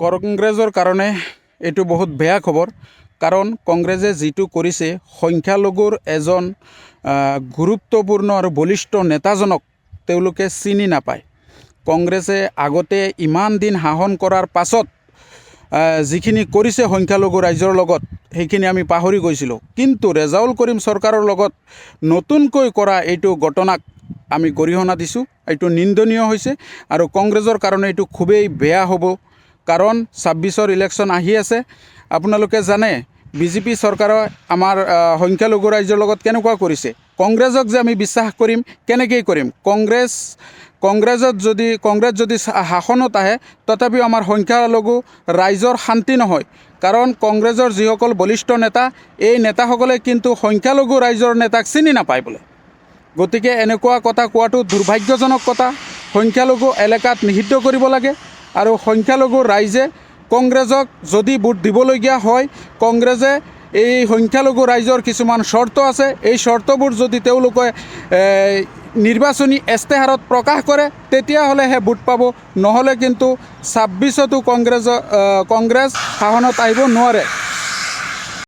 কংগ্ৰেছৰ কাৰণে এইটো বহুত বেয়া খবৰ। কাৰণ কংগ্ৰেছে যিটো কৰিছে, সংখ্যালঘুৰ এজন গুৰুত্বপূৰ্ণ আৰু বলিষ্ঠ নেতাজনক তেওঁলোকে চিনি নাপায়। কংগ্ৰেছে আগতে ইমান দিন শাসন কৰাৰ পাছত যিখিনি কৰিছে সংখ্যালঘু ৰাইজৰ লগত, সেইখিনি আমি পাহৰি গৈছিলোঁ। কিন্তু ৰেজাউল কৰিম চৰকাৰৰ লগত নতুনকৈ কৰা এইটো ঘটনাক আমি গৰিহণা দিছোঁ। এইটো নিন্দনীয় হৈছে আৰু কংগ্ৰেছৰ কাৰণে এইটো খুবেই বেয়া হ'ব। কাৰণ 26ৰ ইলেকশ্যন আহি আছে। আপোনালোকে জানে বিজেপি চৰকাৰে আমাৰ সংখ্যালঘু ৰাইজৰ লগত কেনেকুৱা কৰিছে। কংগ্ৰেছক যে আমি বিশ্বাস কৰিম, কেনেকৈ কৰিম? কংগ্ৰেছ যদি শাসনত আহে, তথাপিও আমাৰ সংখ্যালঘু ৰাইজৰ শান্তি নহয়। কাৰণ কংগ্ৰেছৰ যিসকল বলিষ্ঠ নেতা, এই নেতাসকলে কিন্তু সংখ্যালঘু ৰাইজৰ নেতাক চিনি নাপায় বোলে। গতিকে এনেকুৱা কথা কোৱাটো দুৰ্ভাগ্যজনক কথা। সংখ্যালঘু এলেকাত নিষিদ্ধ কৰিব লাগে আৰু সংখ্যালঘু ৰাইজে কংগ্ৰেছক যদি ভোট দিবলগীয়া হয়, কংগ্ৰেছে এই সংখ্যালঘু ৰাইজৰ কিছুমান চৰ্ত আছে, এই চৰ্তবোৰ যদি তেওঁলোকে নিৰ্বাচনী ইস্তাহাৰত প্ৰকাশ কৰে, তেতিয়াহ'লেহে ভোট পাব। নহ'লে কিন্তু 26তো কংগ্ৰেছ শাসনত আহিব নোৱাৰে।